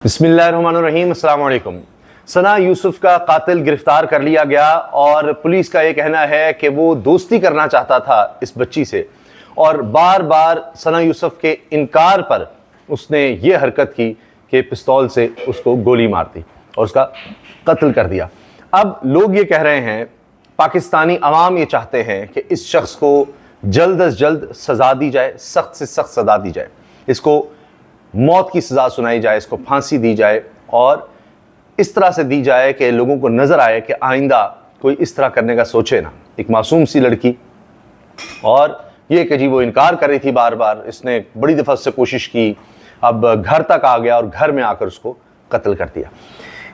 बिस्मिल्लाहिर्रहमानिर्रहीम, अस्सलाम वालेकुम। सना यूसुफ का कातिल गिरफ्तार कर लिया गया और पुलिस का ये कहना है कि वो दोस्ती करना चाहता था इस बच्ची से और बार बार सना यूसुफ के इनकार पर उसने ये हरकत की कि पिस्तौल से उसको गोली मार दी और उसका कत्ल कर दिया। अब लोग ये कह रहे हैं, पाकिस्तानी अवाम ये चाहते हैं कि इस शख्स को जल्द अज जल्द सज़ा दी जाए, सख्त से सख्त सज़ा दी जाए, इसको मौत की सज़ा सुनाई जाए, इसको फांसी दी जाए और इस तरह से दी जाए कि लोगों को नज़र आए कि आइंदा कोई इस तरह करने का सोचे ना। एक मासूम सी लड़की, और ये कि जी वो इनकार कर रही थी बार बार, इसने बड़ी दफ़ा उससे कोशिश की, अब घर तक आ गया और घर में आकर उसको कत्ल कर दिया।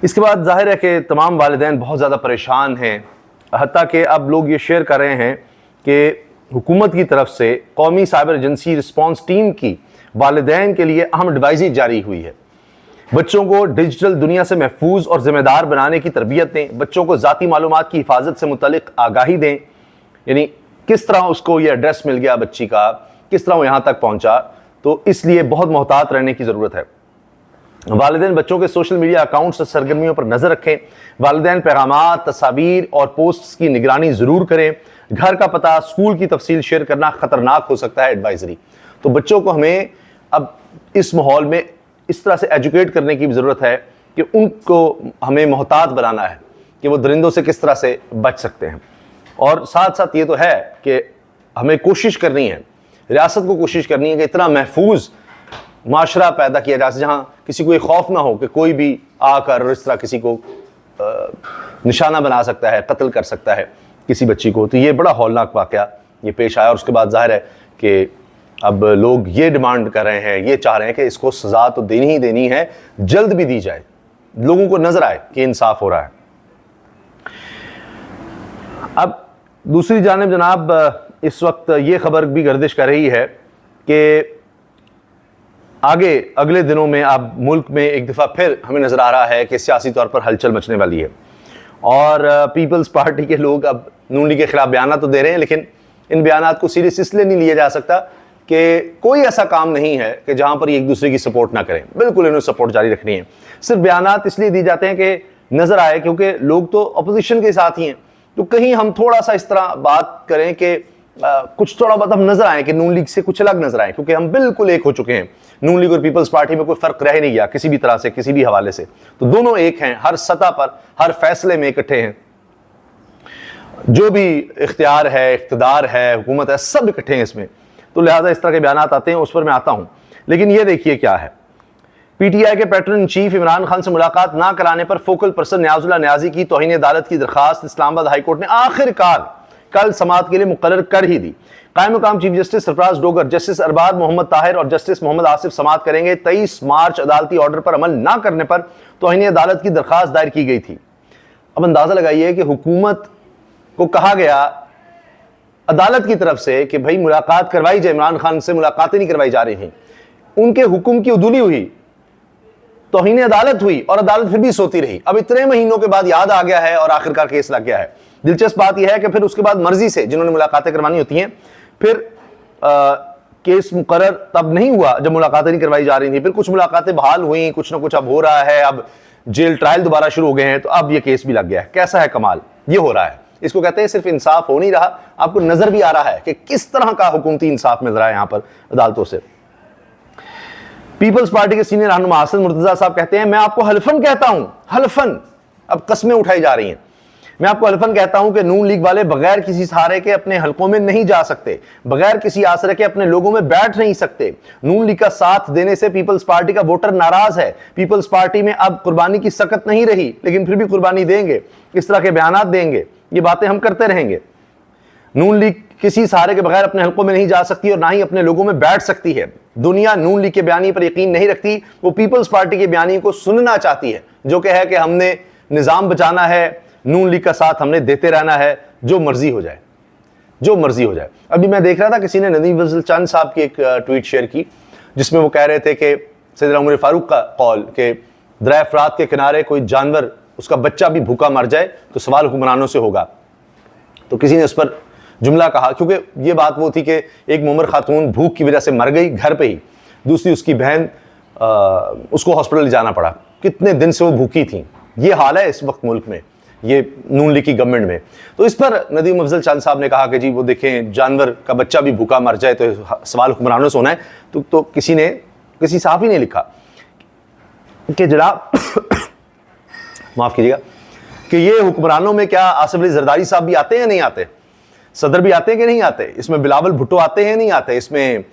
इसके बाद जाहिर है कि तमाम वालिदैन बहुत ज़्यादा परेशान हैं, हत्ता कि अब लोग ये शेयर कर रहे हैं कि हुकूमत की तरफ से कौमी साइबर एजेंसी रिस्पॉन्स टीम की वालिदैन के लिए अहम एडवाइजरी जारी हुई है। बच्चों को डिजिटल दुनिया से महफूज और ज़िम्मेदार बनाने की तरबियत दें, बच्चों को ज़ाती मालूमात की हिफाजत से मुतल्लिक आगाही दें, यानी किस तरह उसको ये एड्रेस मिल गया बच्ची का, किस तरह वो यहाँ तक पहुँचा, तो इसलिए बहुत मोहतात रहने की ज़रूरत है। वालिदैन बच्चों के सोशल मीडिया अकाउंट्स और सरगर्मियों पर नज़र रखें। वालिदैन पैगामात, तस्वीर और पोस्ट्स की निगरानी ज़रूर करें। घर का पता, स्कूल की तफसील शेयर करना ख़तरनाक हो सकता है। एडवाइजरी तो बच्चों को हमें अब इस माहौल में इस तरह से एजुकेट करने की भी ज़रूरत है कि उनको हमें मोहतात बनाना है कि वो दरिंदों से किस तरह से बच सकते हैं। और साथ साथ ये तो है कि हमें कोशिश करनी है, रियासत को कोशिश करनी है कि इतना महफूज माशरा पैदा किया जा सके जहाँ किसी को ये खौफ ना हो कि कोई भी आकर इस तरह किसी को निशाना बना सकता है, कत्ल कर सकता है किसी बच्ची को। तो ये बड़ा हौलनाक वाक़या ये पेश आया और उसके बाद जाहिर है कि अब लोग ये डिमांड कर रहे हैं, ये चाह रहे हैं कि इसको सज़ा तो देनी ही देनी है, जल्द भी दी जाए, लोगों को नजर आए कि इंसाफ हो रहा है। अब दूसरी जानिब जनाब, इस वक्त ये खबर भी गर्दिश कर रही है कि आगे अगले दिनों में अब मुल्क में एक दफ़ा फिर हमें नज़र आ रहा है कि सियासी तौर पर हलचल मचने वाली है और पीपल्स पार्टी के लोग अब नून लीग के खिलाफ बयान तो दे रहे हैं, लेकिन इन बयान को सीरियस इसलिए नहीं लिया जा सकता कि कोई ऐसा काम नहीं है कि जहां पर एक दूसरे की सपोर्ट ना करें। बिल्कुल इन्हें सपोर्ट जारी रखनी है। सिर्फ बयानात इसलिए दिए जाते हैं कि नजर आए, क्योंकि लोग तो अपोजिशन के साथ ही हैं, तो कहीं हम थोड़ा सा इस तरह बात करें कि कुछ थोड़ा बहुत हम नजर आए कि नून लीग से कुछ अलग नजर आए, क्योंकि हम बिल्कुल एक हो चुके हैं। नून लीग और पीपल्स पार्टी में कोई फर्क रह नहीं गया किसी भी तरह से, किसी भी हवाले से। तो दोनों एक हैं, हर सतह पर, हर फैसले में इकट्ठे हैं। जो भी इख्तियार है, इख्तिदार है, हुकूमत है, सब इकट्ठे हैं इसमें। तो लिहाजा इस तरह के बयान आते हैं, उस पर मैं आता हूं। लेकिन ये देखिए क्या है, पीटीआई के pattern in chief Imran Khan से मुलाकात ना कराने पर फोकल पर्सन नियाजुल्लाह नियाजी की तौहीन अदालत की दरखास्त इस्लामाबाद हाई कोर्ट ने आखिरकार कल समाअत के लिए मुकर्रर कर ही दी। कायम मुकाम chief justice Sarfaraz Dogar, justice Arbaz Mohammad Tahir और जस्टिस मोहम्मद आसिफ समाअत करेंगे। 23 मार्च अदालती ऑर्डर पर अमल ना करने पर तौहीन अदालत की दरखास्त दायर की गई थी। अब अंदाजा लगाइए कि हुकूमत को कहा गया अदालत की तरफ से कि भाई मुलाकात करवाई जाए, इमरान खान से मुलाकातें नहीं करवाई जा रही थी, उनके हुक्म की उदूली हुई, तौहीन अदालत हुई और अदालत फिर भी सोती रही। अब इतने महीनों के बाद याद आ गया है और आखिरकार केस लग गया है। दिलचस्प बात यह है कि फिर उसके बाद मर्जी से जिन्होंने मुलाकातें करवानी होती हैं, फिर केस मुकर्रर तब नहीं हुआ जब मुलाकातें नहीं करवाई जा रही थी। फिर कुछ मुलाकातें बहाल हुई, कुछ ना कुछ अब हो रहा है, अब जेल ट्रायल दोबारा शुरू हो गए हैं, तो अब यह केस भी लग गया है। कैसा है कमाल, ये हो रहा है। इसको कहते हैं सिर्फ इंसाफ हो नहीं रहा, आपको नजर भी आ रहा है कि किस तरह का हुकूमती इंसाफ मिल रहा है यहां पर अदालतों से। पीपल्स पार्टी के सीनियर रहनुमा हसन मुर्तजा साहब कहते हैं, मैं आपको हल्फन कहता हूं, हल्फन, अब कस्में उठाई जा रही हैं, मैं आपको हल्फन कहता हूं कि नून लीग वाले बगैर किसी सहारे के अपने हलकों में नहीं जा सकते, बगैर किसी आसरे के अपने लोगों में बैठ नहीं सकते। नून लीग का साथ देने से पीपल्स पार्टी का वोटर नाराज है। पीपल्स पार्टी में अब कुर्बानी की सकत नहीं रही, लेकिन फिर भी कुर्बानी देंगे, इस तरह के बयान देंगे, ये बातें हम करते रहेंगे। नून लीग किसी सहारे के बगैर अपने हलकों में नहीं जा सकती और ना ही अपने लोगों में बैठ सकती है। दुनिया नून लीग के बयानी पर यकीन नहीं रखती, वो पीपल्स पार्टी के बयानी को सुनना चाहती है, जो कि है कि हमने निजाम बचाना है, नून लीग का साथ हमने देते रहना है, जो मर्जी हो जाए, जो मर्जी हो जाए। अभी मैं देख रहा था किसी ने नदीम फजल चंद साहब की एक ट्वीट शेयर की, जिसमें वो कह रहे थे कि सैयदना उमर फारूक का कौल कि दरिया फरात के किनारे कोई जानवर, उसका बच्चा भी भूखा मर जाए तो सवाल हुक्मरानों से होगा। तो किसी ने उस पर जुमला कहा, क्योंकि ये बात वो थी कि एक मुमर खातून भूख की वजह से मर गई घर पे ही, दूसरी उसकी बहन उसको हॉस्पिटल ले जाना पड़ा, कितने दिन से वो भूखी थी। ये हाल है इस वक्त मुल्क में, ये नून लीग की गवर्नमेंट में। तो इस पर नदीम अफजल चंद साहब ने कहा कि जी वो देखें, जानवर का बच्चा भी भूखा मर जाए तो सवाल हुक्मरानों से होना है। तो किसी सहाफ़ी ने लिखा कि जनाब माफ़ कीजिएगा कि ये हुक्मरानों में क्या आसिफ अली जरदारी साहब भी आते हैं नहीं आते, सदर भी आते हैं कि नहीं आते, इसमें बिलावल भुट्टो आते हैं नहीं आते, इसमें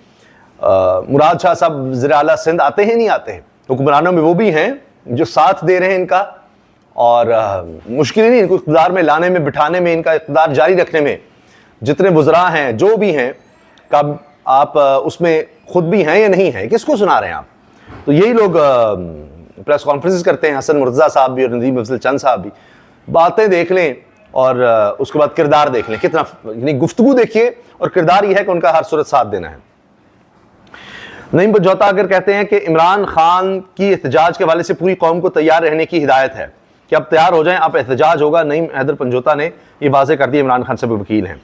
मुराद शाह साहब वज़ीर आला सिंध आते हैं नहीं आते हैं। हुक्मरानों में वो भी हैं जो साथ दे रहे हैं इनका, और मुश्किल नहीं इनको इक़्तिदार में लाने में, बिठाने में, इनका इक़्तिदार जारी रखने में। जितने वज़रा हैं जो भी हैं, कब आप उसमें खुद भी हैं या नहीं हैं, किसको सुना रहे हैं आप? तो यही लोग प्रेस कॉन्फ्रेंस करते हैं, हसन मुर्तज़ा साहब भी और नदीम अफजल चंद साहब भी। बातें देख लें और उसके बाद किरदार देख लें, कितना यानी गुफ्तगू देखिए और किरदार ये है कि उनका हर सूरत साथ देना है। नईम बजौता अगर कहते हैं कि इमरान खान की एहतजाज के हवाले से पूरी कौम को तैयार रहने की हिदायत है कि अब तैयार हो जाएं, अब एहतजाज होगा। नईम हैदर पंजोता ने ये वाज़ेह कर दिया, इमरान खान से भी वकील हैं।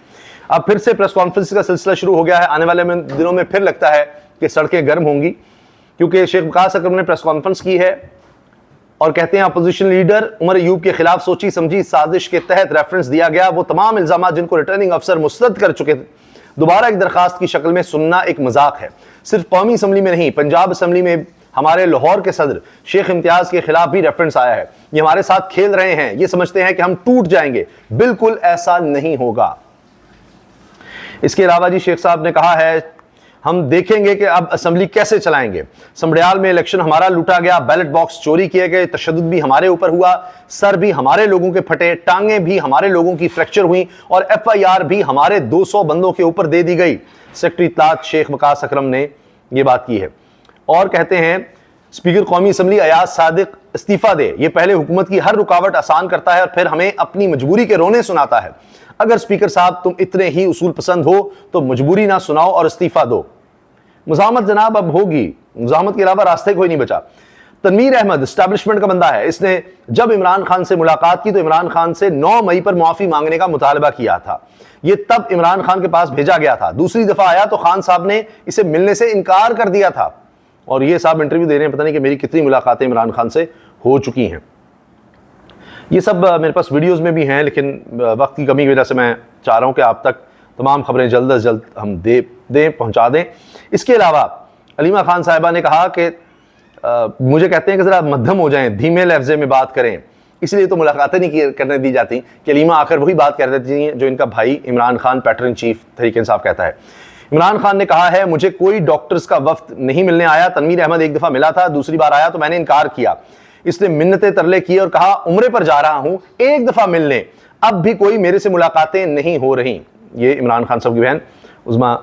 अब फिर से प्रेस कॉन्फ्रेंस का सिलसिला शुरू हो गया है। आने वाले दिनों में फिर लगता है कि सड़कें गर्म होंगी, क्योंकि शेख वकास अकरम ने प्रेस कॉन्फ्रेंस की है और कहते हैं अपोजिशन लीडर उमर अयूब के खिलाफ सोची समझी साजिश के तहत रेफरेंस दिया गया। वो तमाम इल्जामात जिनको रिटर्निंग अफसर मुस्तरद कर चुके थे, दोबारा एक दरखास्त की शक्ल में सुनना एक मजाक है। सिर्फ कौमी असम्बली में नहीं, पंजाब असम्बली में हमारे लाहौर के सदर शेख इम्तियाज के खिलाफ भी रेफरेंस आया है। ये हमारे साथ खेल रहे हैं, ये समझते हैं कि हम टूट जाएंगे। बिल्कुल ऐसा नहीं होगा। इसके अलावा जी शेख साहब ने कहा है हम देखेंगे कि अब असम्बली कैसे चलाएंगे। समड़ियाल में इलेक्शन हमारा लूटा गया, बैलेट बॉक्स चोरी किए गए, तशद्दुद भी हमारे ऊपर हुआ, सर भी हमारे लोगों के फटे, टांगें भी हमारे लोगों की फ्रैक्चर हुई और FIR भी हमारे 200 बंदों के ऊपर दे दी गई। सेक्रेटरी इत्तलात शेख वकास अकरम ने यह बात की है और कहते हैं स्पीकर कौमी असम्बली अयाज सादिक इस्तीफा दे। ये पहले हुकूमत की हर रुकावट आसान करता है और फिर हमें अपनी मजबूरी के रोने सुनाता है। अगर स्पीकर साहब तुम इतने ही उसूल पसंद हो तो मजबूरी ना सुनाओ और इस्तीफा दो। मुज़ाहमत जनाब अब होगी, मुज़ाहमत के अलावा रास्ते कोई नहीं बचा। तनवीर अहमद एस्टैब्लिशमेंट का बंदा है, इसने जब इमरान खान से मुलाकात की तो इमरान खान से 9 मई पर मुआफ़ी मांगने का मुतालबा किया था। ये तब इमरान खान के पास भेजा गया था। दूसरी दफ़ा आया तो खान साहब ने इसे मिलने से इनकार कर दिया था और ये साहब इंटरव्यू दे रहे हैं, पता नहीं कि मेरी कितनी मुलाकातें इमरान खान से हो चुकी हैं। ये सब मेरे पास वीडियोज़ में भी हैं, लेकिन वक्त की कमी की वजह से मैं चाह रहा हूँ कि आप तक तमाम खबरें जल्द अज जल्द हम दें पहुँचा दें। इसके अलावा अलीमा खान साहिबा ने कहा कि मुझे कहते हैं कि ज़रा मध्यम हो जाएं, धीमे लफ्ज़े में बात करें, इसलिए तो मुलाकातें नहीं करने दी जाती कि अलीमा आकर वही बात कर देती हैं जो इनका भाई Imran Khan patron in chief Tehreek Insaf कहता है। इमरान खान ने कहा है मुझे कोई डॉक्टर्स का वफ्द नहीं मिलने आया। तनवीर अहमद एक दफ़ा मिला था, दूसरी बार आया तो मैंने इनकार किया। इसने मिन्नतें तरले की और कहा उम्रे पर जा रहा हूं, एक दफ़ा मिलने, अब भी कोई मेरे से मुलाकातें नहीं हो रही। ये इमरान खान साहब की बहन उज़मा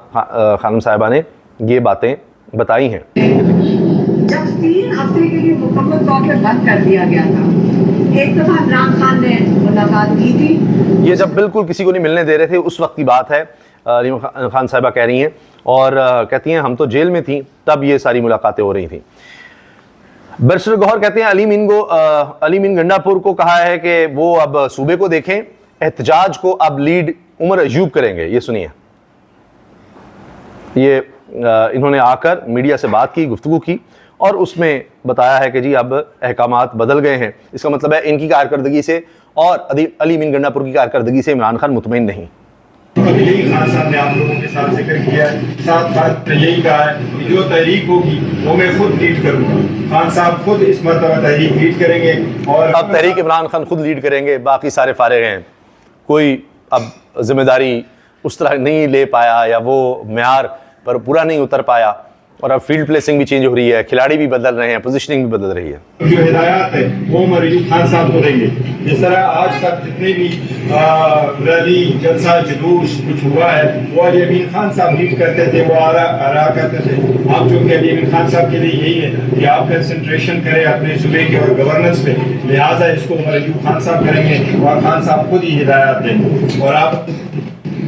खानम साहिबा ने ये बातें बताई हैं। जब 3 हफ्ते के लिए मुकम्मल तौर पर बंद कर दिया गया था, एक दफा इमरान खान ने मुलाकात की थी। ये जब बिल्कुल किसी को नहीं मिलने दे रहे थे उस वक्त की बात है, अलीमा खान साहिबा कह रही हैं और कहती हैं हम तो जेल में थी तब ये सारी मुलाकातें हो रही थी। बैरिस्टर गौहर कहते हैं अली मीन गंडापुर को कहा है कि वो अब सूबे को देखें, एहतजाज को अब लीड उमर अयूब करेंगे। ये सुनिए, ये इन्होंने आकर मीडिया से बात की, गुफ्तगू की और उसमें बताया है कि जी अब अहकामात बदल गए हैं। इसका मतलब है इनकी कारकर्दगी से और अली मीन गंडापुर की कारकर्दगी से इमरान खान मुतमईन नहीं। अभी यही खान साहब ने आप लोगों के साथ जिक्र किया है, साथ साथ यही कहा है कि जो तहरीक होगी वो मैं खुद लीड करूंगा। खान साहब खुद इस मरतबा तहरीक लीड करेंगे और अब तहरीक इमरान खान खुद लीड करेंगे, बाकी सारे फारिग हैं। कोई अब जिम्मेदारी उस तरह नहीं ले पाया या वो मेयार पर पूरा नहीं उतर पाया और अब फील्ड प्लेसिंग भी चेंज हो रही है, खिलाड़ी भी बदल रहे हैं, पोजीशनिंग भी बदल रही है। जो हिदायत है वो उमर अयूब खान साहब को देंगे। जिस तरह आज तक जितने भी रैली जलसा जुलूस कुछ हुआ है वो अली अमीन खान साहब लीड करते थे, वो आरा करते थे। आप जो कि अली अमीन खान साहब के लिए यही है कि आप कंसंट्रेशन करें अपने सूबे के और गवर्नेंस पे, लिहाजा इसको उमर अयूब खान साहब करेंगे और खान साहब खुद ही हिदायत देंगे। और आप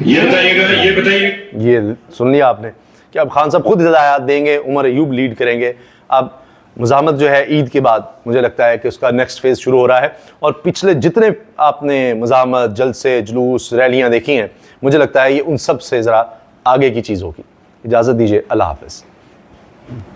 ये बताइए ये सुन लिया आपने कि अब खान साहब खुद हिदायत देंगे, उमर अयूब लीड करेंगे। अब मुज़ाहमत जो है ईद के बाद मुझे लगता है कि उसका नेक्स्ट फेज़ शुरू हो रहा है और पिछले जितने आपने मुज़ाहमत, जलसे, जुलूस, रैलियां देखी हैं, मुझे लगता है ये उन सब से ज़रा आगे की चीज़ होगी। इजाज़त दीजिए, अल्लाह हाफ़िज़।